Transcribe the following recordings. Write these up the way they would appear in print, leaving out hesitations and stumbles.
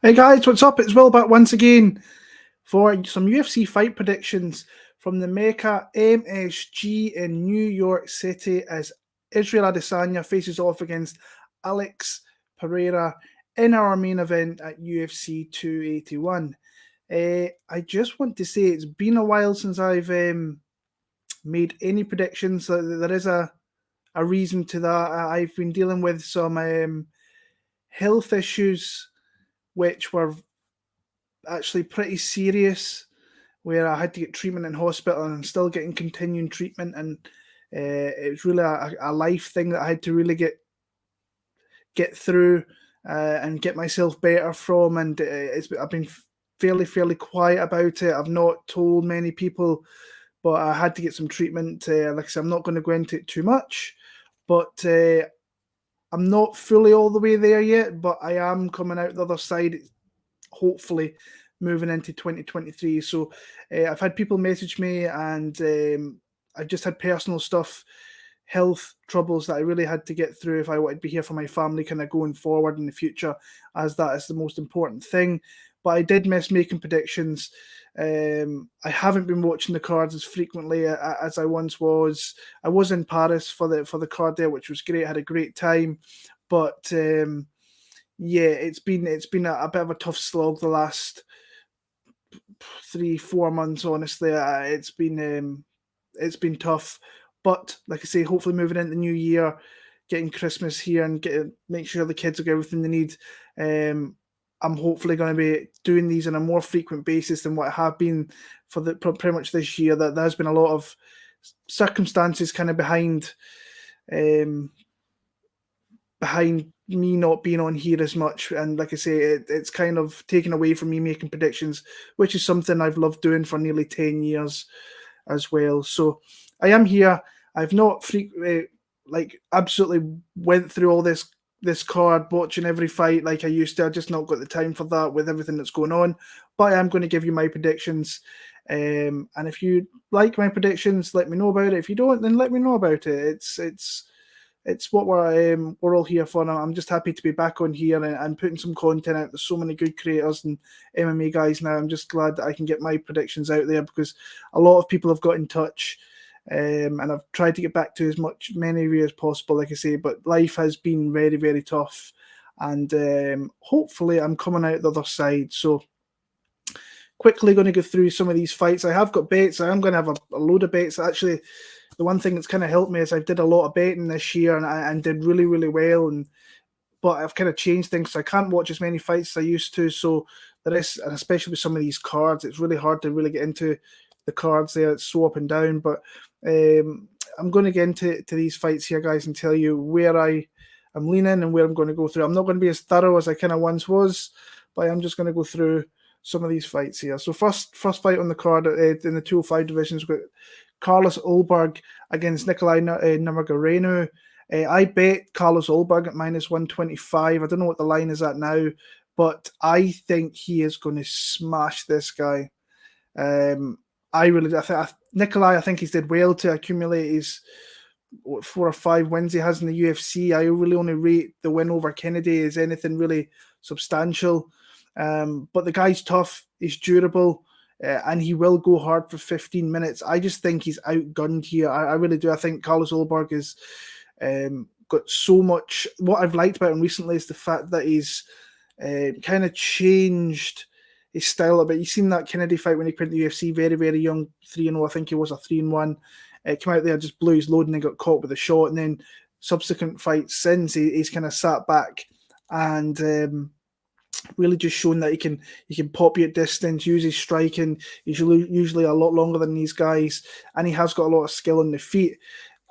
Hey guys, what's up? It's Will back once again for some UFC fight predictions from the Mecca MSG in New York City as Israel Adesanya faces off against Alex Pereira in our main event at UFC 281. I just want to say it's been a while since I've made any predictions. There is a reason to that. I've been dealing with some health issues which were actually pretty serious where I had to get treatment in hospital and I'm still getting continuing treatment. And it was really a life thing that I had to really get through and get myself better from. And I've been fairly quiet about it. I've not told many people, but I had to get some treatment. Like I said, I'm not going to go into it too much, but I'm not fully all the way there yet, but I am coming out the other side, hopefully moving into 2023. So I've had people message me, and I've just had personal stuff, health troubles that I really had to get through if I wanted to be here for my family kind of going forward in the future, as that is the most important thing. But I did miss making predictions. I haven't been watching the cards as frequently as I once was. I was in Paris for the card there, which was great. I had a great time, but yeah, it's been a bit of a tough slog the last 3-4 months. Honestly, it's been tough, but like I say, hopefully moving into the new year, getting Christmas here and make sure the kids will get everything they need. I'm hopefully going to be doing these on a more frequent basis than what I have been for the pretty much this year. That there's been a lot of circumstances kind of um, behind me not being on here as much. And like I say, it's kind of taken away from me making predictions, which is something I've loved doing for nearly 10 years as well. So I am here. I've not like absolutely went through all this card, watching every fight like I used to. I just not got the time for that with everything that's going on. But I am going to give you my predictions. And if you like my predictions, let me know about it. If you don't, then let me know about it. It's what we're all here for. And I'm just happy to be back on here and putting some content out. There's so many good creators and MMA guys now. I'm just glad that I can get my predictions out there because a lot of people have got in touch. And I've tried to get back to many of you as possible, like I say, but life has been very tough. And hopefully I'm coming out the other side. So quickly going to go through some of these fights. I have got bets. I am going to have a load of bets. Actually, the one thing that's kind of helped me is I did a lot of betting this year and did really well. But I've kind of changed things. So I can't watch as many fights as I used to. So there is, and especially with some of these cards, it's really hard to really get into the cards there. It's so up and down. But I'm going to get into these fights here, guys, and tell you where I am leaning and where I'm going to go through. I'm not going to be as thorough as I kind of once was, but I'm just going to go through some of these fights here. So first fight on the card in the 205 divisions, we've got Carlos Ulberg against Nikolai Nurmagomedov. I bet Carlos Ulberg at -125. I don't know what the line is at now, but I think he is going to smash this guy. Nikolai, I think he's did well to accumulate his 4 or 5 wins he has in the UFC. I really only rate the win over Kennedy as anything really substantial. But the guy's tough, he's durable, and he will go hard for 15 minutes. I just think he's outgunned here. I really do. I think Carlos Ulberg is got so much. What I've liked about him recently is the fact that he's kind of changed his style a bit. You've seen that Kennedy fight when he came to the UFC, very young, 3-0. I think he was a 3-1. Came out there, just blew his load, and then got caught with a shot. And then subsequent fights since, he's kind of sat back and really just shown that he can pop you at distance, use his striking. He's usually a lot longer than these guys, and he has got a lot of skill on the feet.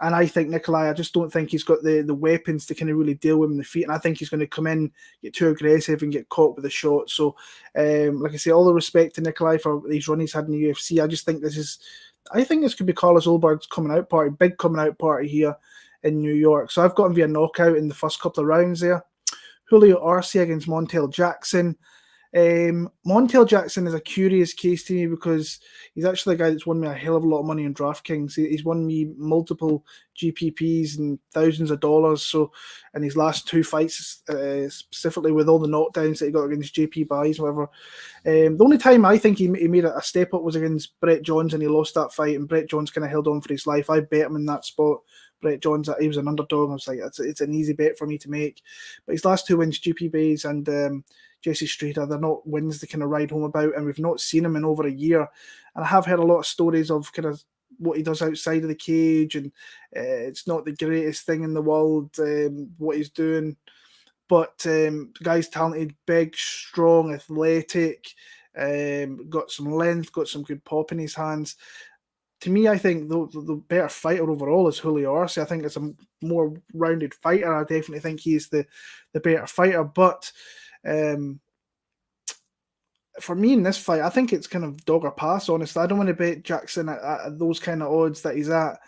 And I think Nikolai, I just don't think he's got the weapons to kind of really deal with him in the feet. And I think he's going to come in, get too aggressive, and get caught with a shot. So, like I say, all the respect to Nikolai for these run he's had in the UFC. I think this could be Carlos Ulberg's big coming out party here in New York. So I've got him via knockout in the first couple of rounds there. Julio Arce against Montel Jackson. Montel Jackson is a curious case to me because he's actually a guy that's won me a hell of a lot of money on DraftKings. He's won me multiple GPPs and thousands of dollars. So, in his last 2 fights, specifically with all the knockdowns that he got against JP Buys, whatever. The only time I think he made a step up was against Brett Johns, and he lost that fight, and Brett Johns kind of held on for his life. I bet him in that spot. Brett Johns, he was an underdog. I was like, it's an easy bet for me to make. But his last 2 wins, GP Bays and Jesse Strader, they're not wins to kind of ride home about, and we've not seen him in over a year. And I have heard a lot of stories of kind of what he does outside of the cage, and it's not the greatest thing in the world, what he's doing. But the guy's talented, big, strong, athletic, got some length, got some good pop in his hands. To me, I think the better fighter overall is Julio Arce. I think it's a more rounded fighter. I definitely think he's the better fighter. But for me in this fight, I think it's kind of dog or pass, honestly. I don't want to bet Jackson at those kind of odds that he's at.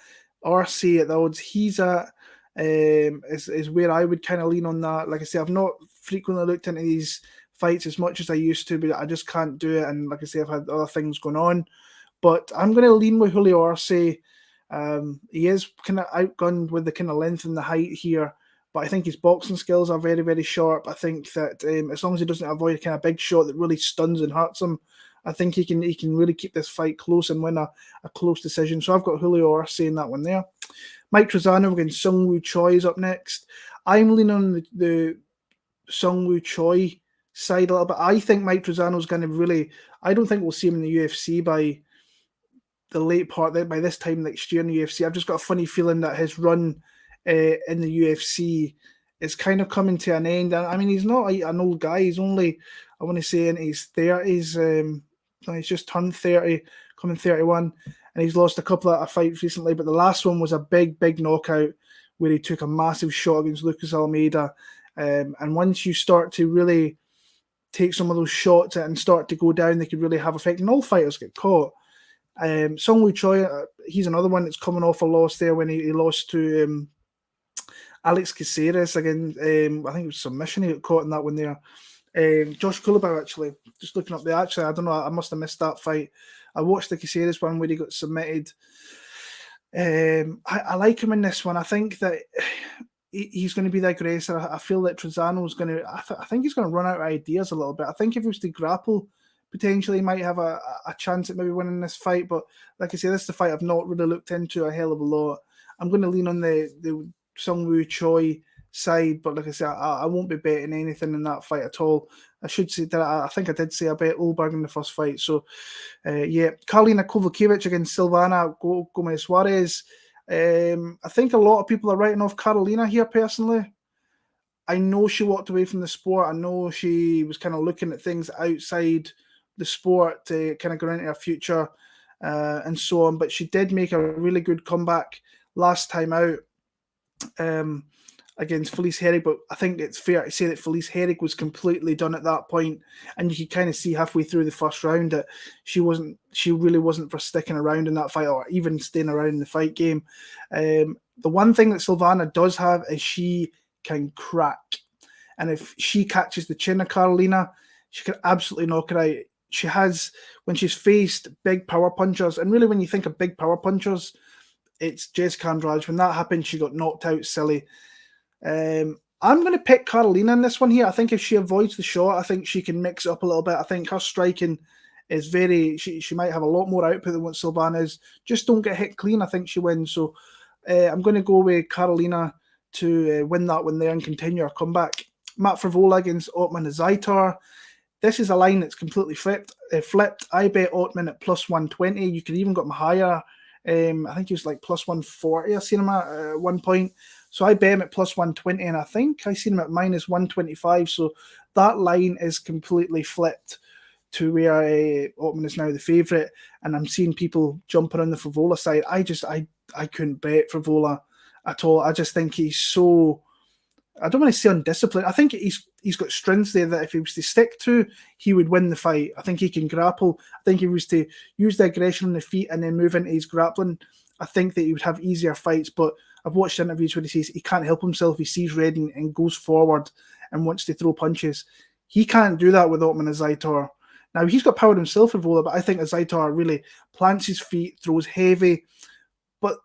Arce at the odds he's at is where I would kind of lean on that. Like I say, I've not frequently looked into these fights as much as I used to, but I just can't do it. And like I say, I've had other things going on. But I'm going to lean with Julio Arce. He is kind of outgunned with the kind of length and the height here, but I think his boxing skills are very, very sharp. I think that as long as he doesn't avoid a kind of big shot that really stuns and hurts him, I think he can really keep this fight close and win a close decision. So I've got Julio Arce in that one there. Mike Trizano against Sung Woo Choi is up next. I'm leaning on the Sung Woo Choi side a little bit. I think Mike Trizano is going to really... I don't think we'll see him in the UFC by the late part, by this time next year in the UFC. I've just got a funny feeling that his run in the UFC is kind of coming to an end. I mean, he's not an old guy. He's only, I want to say, in his 30s. He's just turned 30, coming 31, and he's lost a couple of fights recently, but the last one was a big, big knockout where he took a massive shot against Lucas Almeida. And once you start to really take some of those shots and start to go down, they could really have effect. And all fighters get caught. Sung Woo Choi, he's another one that's coming off a loss there when he lost to Alex Caceres again. I think it was submission. He got caught in that one there. Josh Kulabau, actually, just looking up there. Actually, I don't know. I must have missed that fight. I watched the Caceres one where he got submitted. I like him in this one. I think that he's going to be the aggressor. I feel that Trizano's going to... I think he's going to run out of ideas a little bit. I think if he was to grapple, potentially he might have a chance at maybe winning this fight. But like I say, this is the fight I've not really looked into a hell of a lot. I'm going to lean on the Sung Woo Choi side, but like I say, I won't be betting anything in that fight at all. I should say that I think I did say I bet Olberg in the first fight. So, yeah, Karolina Kowalkiewicz against Silvana Gomez Juarez. I think a lot of people are writing off Carolina here, personally. I know she walked away from the sport. I know she was kind of looking at things outside the sport to kind of go into her future and so on, but she did make a really good comeback last time out against Felice Herrig, but I think it's fair to say that Felice Herrig was completely done at that point, and you could kind of see halfway through the first round that she really wasn't for sticking around in that fight or even staying around in the fight game. The one thing that Silvana does have is she can crack, and if she catches the chin of Carolina, she can absolutely knock her out. She has, when she's faced big power punchers, and really when you think of big power punchers, it's Jessica Andrade. When that happened, she got knocked out silly. I'm going to pick Carolina in this one here. I think if she avoids the shot, I think she can mix it up a little bit. I think her striking is very... She might have a lot more output than what Silvana is. Just don't get hit clean. I think she wins. So I'm going to go with Carolina to win that one there and continue her comeback. Matt Frevola against Ottman Zaitar. This is a line that's completely flipped. I bet Ottman at plus 120. You could even got him higher. I think he was like plus 140. I seen him at one point. So I bet him at plus 120, and I think I seen him at minus 125. So that line is completely flipped to where Ottman is now the favourite. And I'm seeing people jumping on the Frevola side. I couldn't bet Frevola at all. I just think he's so... I don't want to say undisciplined. I think he's got strengths there that if he was to stick to, he would win the fight. I think he can grapple. I think if he was to use the aggression on the feet and then move into his grappling, I think that he would have easier fights. But I've watched interviews where he says he can't help himself. He sees red and goes forward and wants to throw punches. He can't do that with Ottman Azaitar. Now, he's got power himself with Vola, but I think Azaitar really plants his feet, throws heavy. But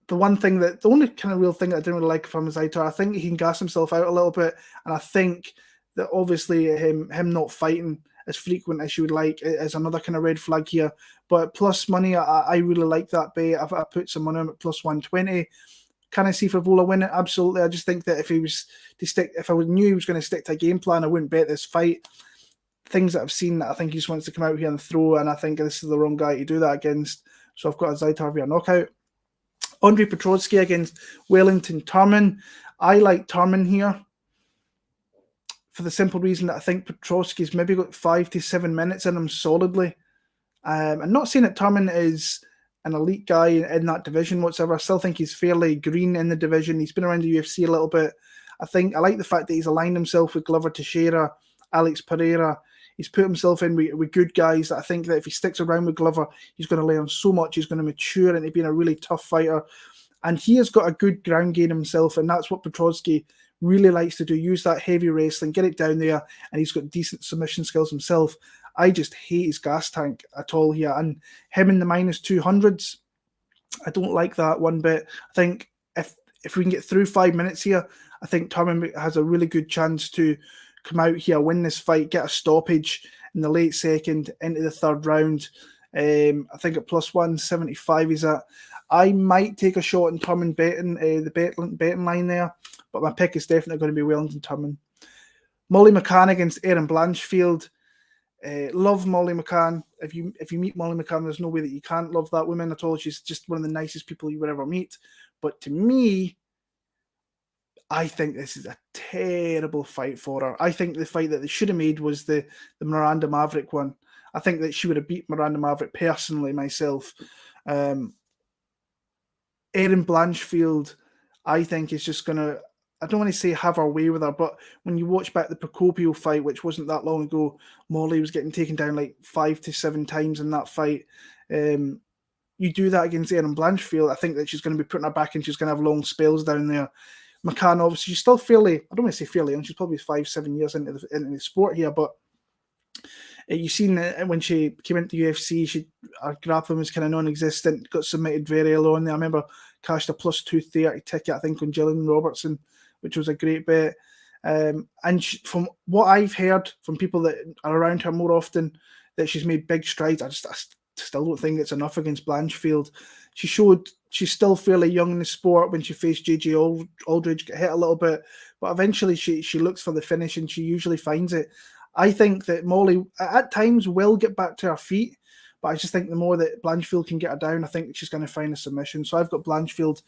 the only kind of real thing that I didn't really like from Azaitar, I think he can gas himself out a little bit. And I think that obviously him not fighting as frequent as you would like is another kind of red flag here. But plus money, I really like that bet. I put some money on at plus 120. Can I see Favola win it? Absolutely. I just think that if I knew he was going to stick to a game plan, I wouldn't bet this fight. Things that I've seen, I think he just wants to come out here and throw, and I think this is the wrong guy to do that against. So I've got a Zaitar via knockout. Andre Petroski against Wellington Turman. I like Turman here for the simple reason that I think Petroski's maybe got 5 to 7 minutes in him solidly. I'm not saying that Turman is an elite guy in that division whatsoever. I still think he's fairly green in the division. He's been around the UFC a little bit. I like the fact that he's aligned himself with Glover Teixeira, Alex Pereira. He's put himself in with good guys that I think that if he sticks around with Glover, he's going to learn so much. He's going to mature into being a really tough fighter. And he has got a good ground game himself, and that's what Petroski really likes to do. Use that heavy wrestling, get it down there, and he's got decent submission skills himself. I just hate his gas tank at all here. And him in the minus 200s, I don't like that one bit. I think if we can get through 5 minutes here, I think Turman has a really good chance to come out here, win this fight, get a stoppage in the late second into the third round. I think at plus 175 he's at. I might take a shot in Turman betting the betting line there, but my pick is definitely going to be Wellington Turman. Molly McCann against Erin Blanchfield. Love Molly McCann. If you meet Molly McCann, there's no way that you can't love that woman at all. She's just one of the nicest people you would ever meet. But to me, I think this is a terrible fight for her. I think the fight that they should have made was the Miranda Maverick one. I think that she would have beat Miranda Maverick personally myself. Erin Blanchfield, I think, is just going to, I don't want to say have her way with her, but when you watch back the Procopio fight, which wasn't that long ago, Molly was getting taken down like 5 to 7 times in that fight. You do that against Erin Blanchfield, I think that she's going to be putting her back and she's going to have long spells down there. McCann, obviously, she's still fairly, I don't want to say fairly young, she's probably 5-7 years into the sport here, but you've seen when she came into the UFC, her grappling was kind of non-existent, got submitted very early on there. I remember cashed a plus 230 ticket, I think, on Gillian Robertson, which was a great bet. And from what I've heard from people that are around her more often, that she's made big strides. I still don't think it's enough against Blanchfield. She showed she's still fairly young in the sport when she faced JJ Aldridge, get hit a little bit, but eventually she looks for the finish and she usually finds it. I think that Molly at times will get back to her feet, but I just think the more that Blanchfield can get her down, I think she's going to find a submission. So I've got Blanchfield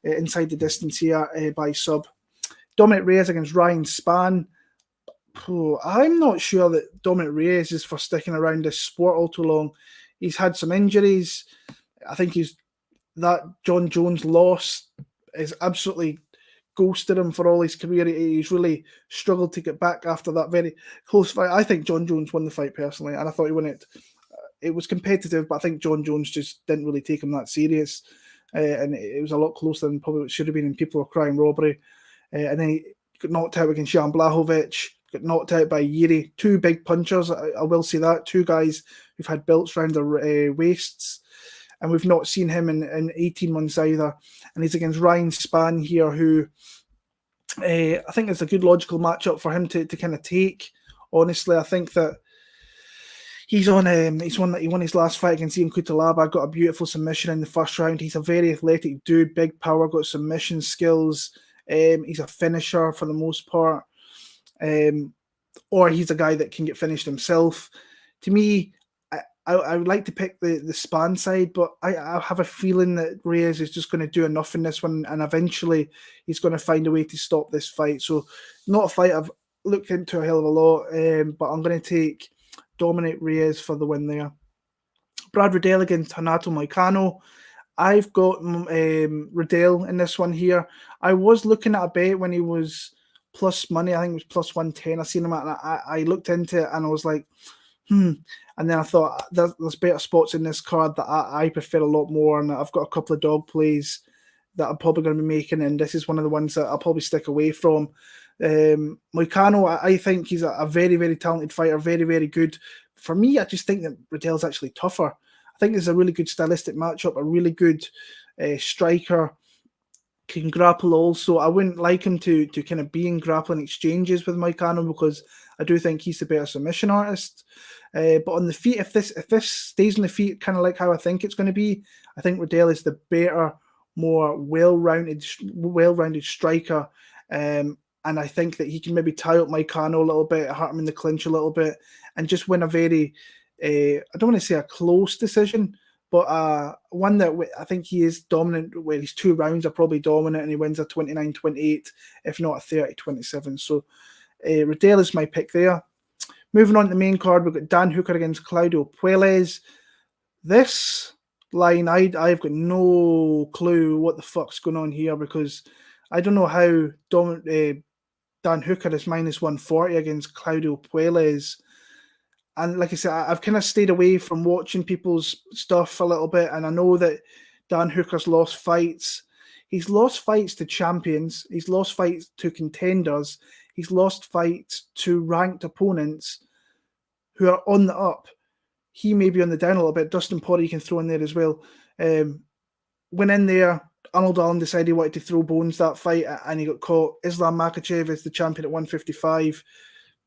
inside the distance here by sub. Dominic Reyes against Ryan Spann. I'm not sure that Dominic Reyes is for sticking around this sport all too long. He's had some injuries. I think that John Jones loss is absolutely ghosted him for all his career. He's really struggled to get back after that very close fight. I think John Jones won the fight personally, and I thought he won it. It was competitive, but I think John Jones just didn't really take him that serious, and it was a lot closer than probably it should have been. And people were crying robbery, and then he got knocked out against Jan Blachowicz. Got knocked out by Yuri. Two big punchers, I will say that. Two guys who've had belts around their waists, and we've not seen him in 18 months either. And he's against Ryan Spann here, who I think is a good logical matchup for him to kind of take. Honestly, I think that he won his last fight against Ian Cutelaba, got a beautiful submission in the first round. He's a very athletic dude, big power, got submission skills. He's a finisher for the most part. Or he's a guy that can get finished himself. To me, I would like to pick the Spann side, but I have a feeling that Reyes is just going to do enough in this one, and eventually he's going to find a way to stop this fight. So not a fight I've looked into a hell of a lot, but I'm going to take Dominic Reyes for the win there. Brad Riddell against Renato Moicano. I've got Riddell in this one here. I was looking at a bet when he was plus money. I think it was plus 110. I seen him at, and I looked into it and I was like, And then I thought there's better spots in this card that I prefer a lot more, and I've got a couple of dog plays that I'm probably going to be making, and this is one of the ones that I'll probably stick away from. Moicano, I think he's a very, very talented fighter, very, very good. For me, I just think that Riddell's actually tougher. I think there's a really good stylistic matchup, a really good striker, can grapple also. I wouldn't like him to kind of be in grappling exchanges with Moicano because I do think he's the better submission artist. But on the feet, if this stays on the feet, kind of like how I think it's going to be, I think Riddell is the better, more well-rounded striker. And I think that he can maybe tie up Moicano a little bit, hurt him in the clinch a little bit, and just win a very, I don't want to say a close decision, but one that I think he is dominant, where his 2 rounds are probably dominant, and he wins a 29-28, if not a 30-27. So Riddell is my pick there. Moving on to the main card, we've got Dan Hooker against Claudio Puelles. This line, I've got no clue what the fuck's going on here, because I don't know how Dan Hooker is minus 140 against Claudio Puelles. And like I said, I've kind of stayed away from watching people's stuff a little bit, and I know that Dan Hooker's lost fights. He's lost fights to champions. He's lost fights to contenders. He's lost fights to ranked opponents who are on the up. He may be on the down a little bit. Dustin Poirier can throw in there as well. Went in there. Arnold Allen decided he wanted to throw bones that fight, and he got caught. Islam Makhachev is the champion at 155.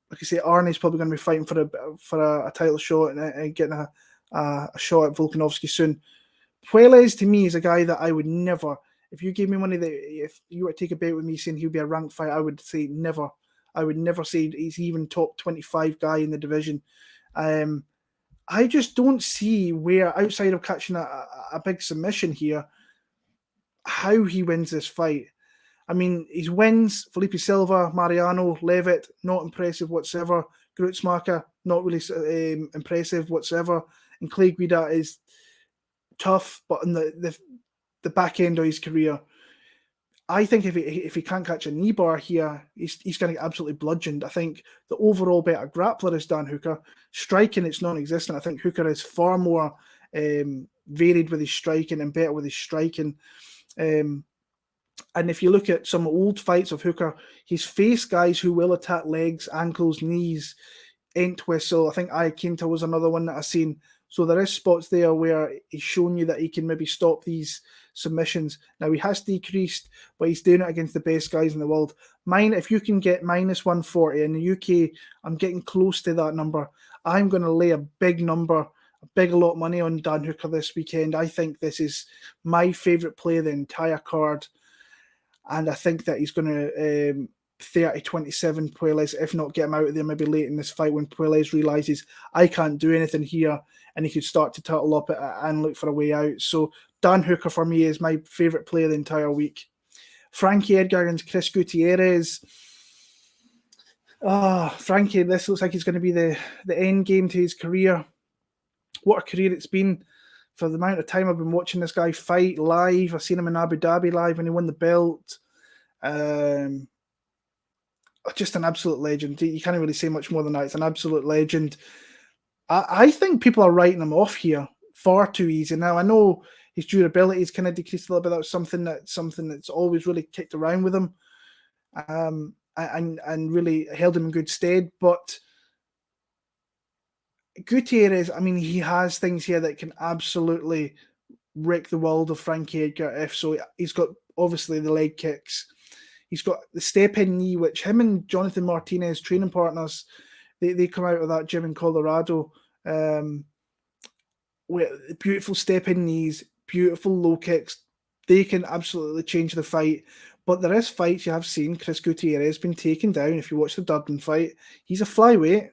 Like I say, Arnie's probably going to be fighting for a title shot and getting a shot at Volkanovski soon. Puelles, to me, is a guy that I would never, if you gave me money, that if you were to take a bet with me saying he'd be a ranked fighter, I would say never. I would never say he's even top 25 guy in the division. I just don't see where, outside of catching a big submission here, how he wins this fight. I mean, his wins, Felipe Silva, Mariano, Levitt, not impressive whatsoever. Grutzmacher, not really impressive whatsoever. And Clay Guida is tough, but on the back end of his career, I think if he can't catch a knee bar here, he's going to get absolutely bludgeoned. I think the overall better grappler is Dan Hooker. Striking, it's non-existent. I think Hooker is far more varied with his striking and better with his striking. And if you look at some old fights of Hooker, he's faced guys who will attack legs, ankles, knees, Entwistle. I think Iaquinta was another one that I've seen. So there is spots there where he's shown you that he can maybe stop these submissions. Now, he has decreased, but he's doing it against the best guys in the world. If you can get minus 140 in the UK, I'm getting close to that number. I'm going to lay a big number, a big lot of money on Dan Hooker this weekend. I think this is my favourite play of the entire card. And I think that he's going to 30-27 Puelles, if not get him out of there maybe late in this fight when Puelles realises I can't do anything here, and he could start to turtle up and look for a way out. So Dan Hooker for me is my favourite play of the entire week. Frankie Edgar against Chris Gutierrez. Frankie, this looks like he's going to be the end game to his career. What a career it's been. For the amount of time I've been watching this guy fight live, I've seen him in Abu Dhabi live when he won the belt. Just an absolute legend. You can't really say much more than that. It's an absolute legend. I think people are writing him off here far too easy. Now, I know his durability is kind of decreased a little bit. That was something that's always really kicked around with him, and really held him in good stead. But Gutierrez, I mean, he has things here that can absolutely wreck the world of Frankie Edgar if so. He's got, obviously, the leg kicks. He's got the step-in knee, which him and Jonathan Martinez, training partners, they come out of that gym in Colorado with beautiful step-in knees, beautiful low kicks. They can absolutely change the fight. But there is fights you have seen Chris Gutierrez been taken down. If you watch the Durden fight, he's a flyweight.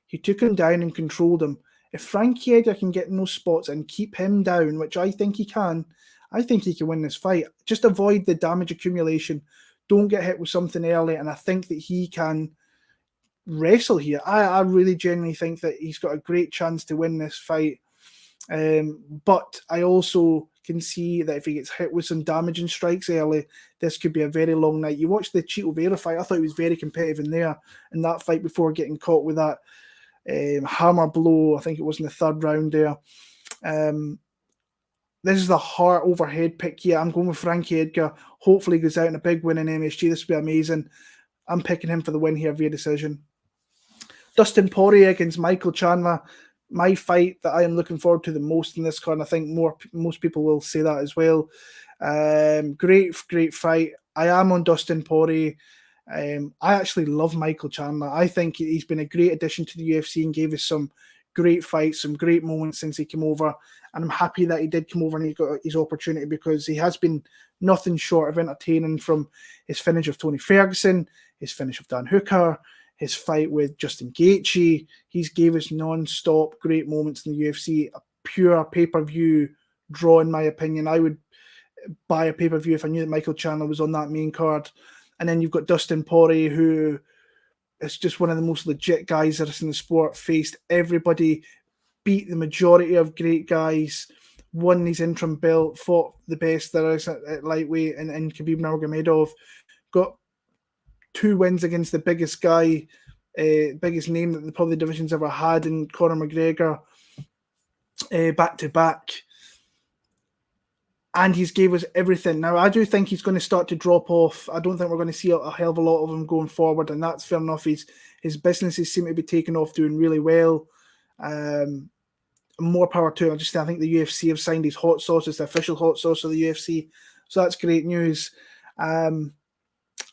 He took him down and controlled him. If Frankie Edgar can get in those spots and keep him down, which I think he can, I think he can win this fight. Just avoid the damage accumulation. Don't get hit with something early, and I think that he can wrestle here. I really genuinely think that he's got a great chance to win this fight. But I also can see that if he gets hit with some damaging strikes early, this could be a very long night. You watch the Chito Vera fight, I thought he was very competitive in that fight before getting caught with that hammer blow. I think it was in the third round there. This is the heart overhead pick here. I'm going with Frankie Edgar. Hopefully he goes out in a big win in MSG. This would be amazing. I'm picking him for the win here via decision. Dustin Poirier against Michael Chandler, my fight that I am looking forward to the most in this card, and I think most people will say that as well. Great fight. I am on Dustin Poirier. I actually love Michael Chandler. I think he's been a great addition to the UFC and gave us some great fights, some great moments since he came over. And I'm happy that he did come over and he got his opportunity, because he has been nothing short of entertaining, from his finish of Tony Ferguson, his finish of Dan Hooker, his fight with Justin Gaethje. He's gave us non-stop great moments in the UFC. A pure pay-per-view draw, in my opinion. I would buy a pay-per-view if I knew that Michael Chandler was on that main card. And then you've got Dustin Poirier, who is just one of the most legit guys that is in the sport, faced everybody, beat the majority of great guys, won his interim belt, fought the best there is at lightweight in Khabib Nurmagomedov, got 2 wins against the biggest guy, biggest name that probably the division's ever had, in Conor McGregor, back-to-back. And he's gave us everything. Now, I do think he's going to start to drop off. I don't think we're going to see a hell of a lot of him going forward, and that's fair enough. His businesses seem to be taking off, doing really well. More power to him. I think the UFC have signed his hot sauce. It's the official hot sauce of the UFC. So that's great news.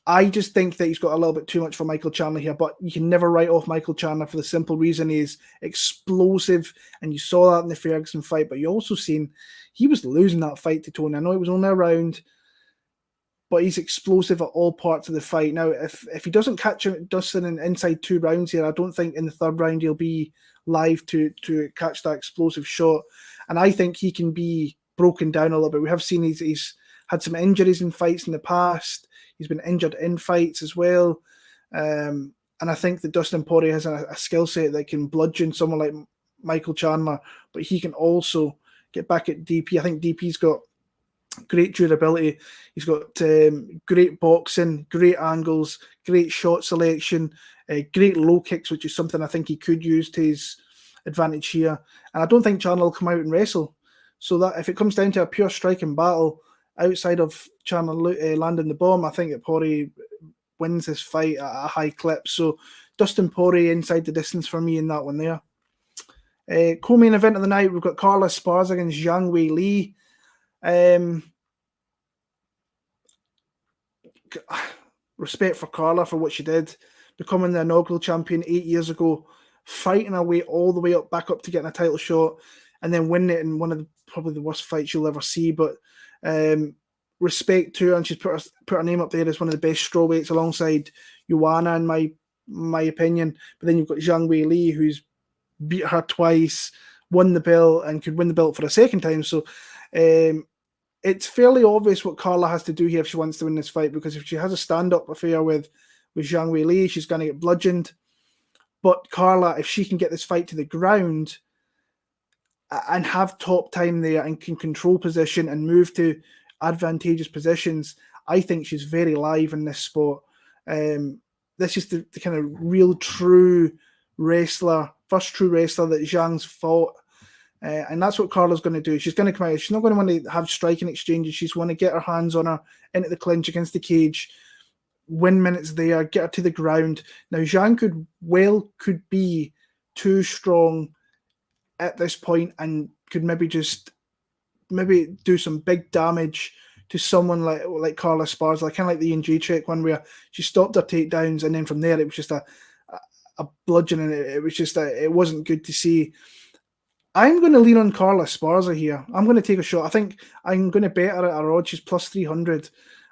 I just think that he's got a little bit too much for Michael Chandler here, but you can never write off Michael Chandler for the simple reason he's explosive, and you saw that in the Ferguson fight, but you also seen he was losing that fight to Tony. I know it was only a round, but he's explosive at all parts of the fight. Now, if he doesn't catch Dustin in inside 2 rounds here, I don't think in the 3rd round he'll be live to catch that explosive shot, and I think he can be broken down a little bit. We have seen he's had some injuries in fights in the past. He's been injured in fights as well. And I think that Dustin Poirier has a skill set that can bludgeon someone like Michael Chandler, but he can also get back at DP. I think DP's got great durability. He's got great boxing, great angles, great shot selection, great low kicks, which is something I think he could use to his advantage here. And I don't think Chandler will come out and wrestle. So that if it comes down to a pure striking battle, outside of Chandler landing the bomb, I think that Poirier wins this fight at a high clip. So Dustin Poirier inside the distance for me in that one there. Co-main event of the night, we've got Carla Esparza against Zhang Weili. Respect for Carla for what she did, becoming the inaugural champion 8 years ago, fighting her way all the way back up to getting a title shot, and then winning it in one of probably the worst fights you'll ever see. But respect to her, and she's put her name up there as one of the best strawweights alongside Joanna, in my opinion. But then you've got Zhang Weili, who's beat her twice, won the belt, and could win the belt for a second time. So it's fairly obvious what Carla has to do here if she wants to win this fight, because if she has a stand-up affair with Zhang Weili, she's going to get bludgeoned. But Carla, if she can get this fight to the ground and have top time there and can control position and move to advantageous positions, I think she's very live in this spot. This is the kind of real true wrestler, first true wrestler that Zhang's fought. And that's what Carla's going to do. She's going to come out. She's not going to want to have striking exchanges. She's going to get her hands on her into the clinch against the cage, win minutes there, get her to the ground. Now, Zhang could be too strong at this point and could maybe do some big damage to someone like Carla Esparza, kind of like the Ian trick one where she stopped her takedowns, and then from there it was just a bludgeoning. It was just it wasn't good to see. I'm going to lean on Carla Esparza here. I'm going to take a shot. I think I'm going to bet her at her odds. She's plus 300.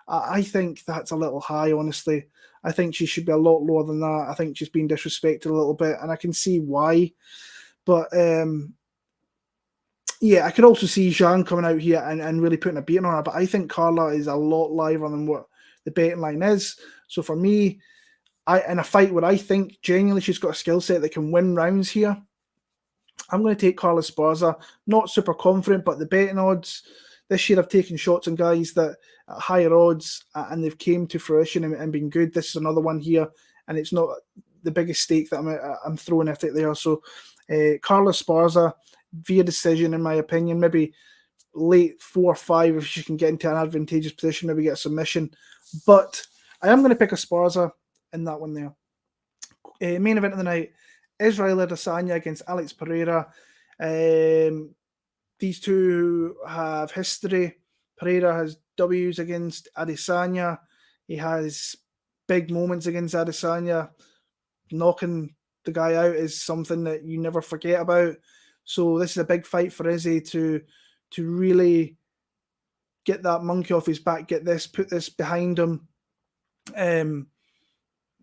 I think that's a little high, honestly. I think she should be a lot lower than that. I think she's been disrespected a little bit, and I can see why. But yeah, I could also see Zhang coming out here and really putting a beating on her. But I think Carla is a lot liver than what the betting line is. So for me, in a fight where I think genuinely she's got a skill set that can win rounds here, I'm going to take Carla Esparza. Not super confident, but the betting odds this year have taken shots on guys that at higher odds and they've came to fruition and been good. This is another one here, and it's not the biggest stake that I'm throwing at it there. So Carla Esparza via decision, in my opinion, maybe late 4 or 5 if she can get into an advantageous position, maybe get a submission. But I am going to pick Esparza in that one there. Main event of the night, Israel Adesanya against Alex Pereira. These two have history. Pereira has W's against Adesanya. He has big moments against Adesanya. Knocking the guy out is something that you never forget about. So this is a big fight for Izzy to really get that monkey off his back, put this behind him.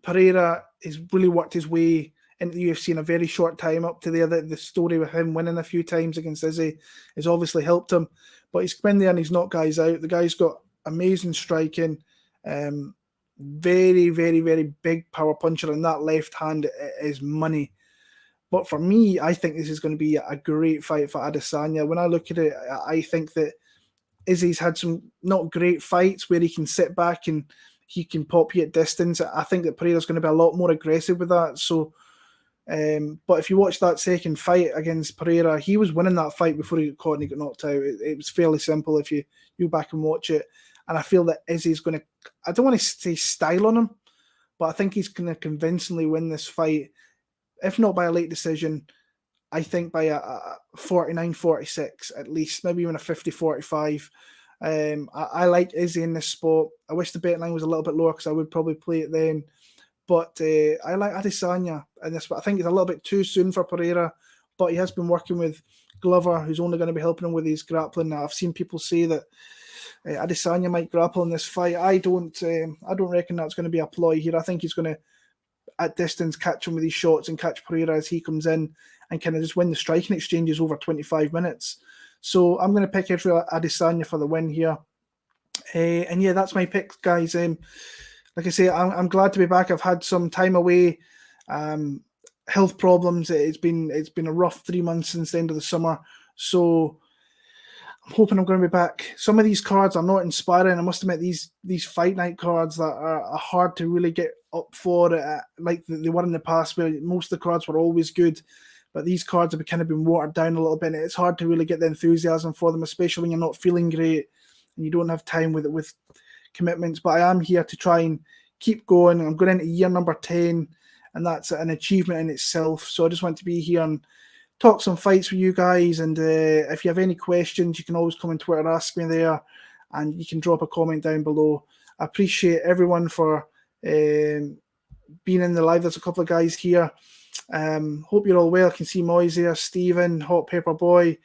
Pereira has really worked his way into the UFC in a very short time up to there. The story with him winning a few times against Izzy has obviously helped him. But he's been there and he's knocked guys out. The guy's got amazing striking. Very, very, very big power puncher, and that left hand is money. But for me, I think this is going to be a great fight for Adesanya. When I look at it, I think that Izzy's had some not great fights where he can sit back and he can pop you at distance. I think that Pereira's going to be a lot more aggressive with that. So, but if you watch that second fight against Pereira, he was winning that fight before he got caught and he got knocked out. It was fairly simple if you back and watch it. And I feel that Izzy's going to, I don't want to say style on him, but I think he's going to convincingly win this fight, if not by a late decision. I think by a 49-46 at least, maybe even a 50-45. I like Izzy in this spot. I wish the betting line was a little bit lower because I would probably play it then. But I like Adesanya in this. But I think it's a little bit too soon for Pereira. But he has been working with Glover, who's only going to be helping him with his grappling. Now, I've seen people say that Adesanya might grapple in this fight. I don't reckon that's going to be a ploy here. I think he's going to, at distance, catch him with these shots and catch Pereira as he comes in and kind of just win the striking exchanges over 25 minutes. So I'm going to pick Israel Adesanya for the win here. And yeah, that's my pick, guys. Like I say, I'm glad to be back. I've had some time away, health problems. It's been a rough 3 months since the end of the summer. So I'm hoping I'm going to be back. Some of these cards are not inspiring. I must admit, these fight night cards that are hard to really get up for, like they were in the past, where most of the cards were always good. But these cards have kind of been watered down a little bit. It's hard to really get the enthusiasm for them, especially when you're not feeling great and you don't have time with commitments. But I am here to try and keep going. I'm going into year number 10, and that's an achievement in itself. So I just want to be here and talk some fights with you guys. And if you have any questions, you can always come on Twitter and ask me there, and you can drop a comment down below. I appreciate everyone for being in the live. There's a couple of guys here. Hope you're all well. I can see Moise there, Stephen, Hot Pepper Boy,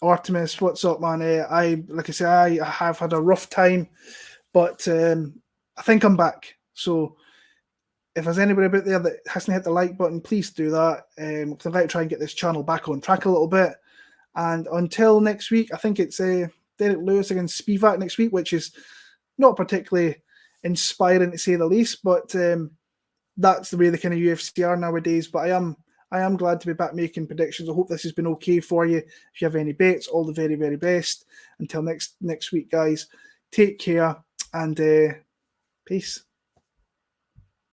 Artemis. What's up, man? I have had a rough time, but I think I'm back. So if there's anybody out there that hasn't hit the like button, please do that. Because I'd like to try and get this channel back on track a little bit. And until next week, I think it's Derek Lewis against Spivak next week, which is not particularly inspiring to say the least, but that's the way the kind of UFC are nowadays. But I am glad to be back making predictions. I hope this has been okay for you. If you have any bets, all the very, very best. Until next week, guys, take care and peace.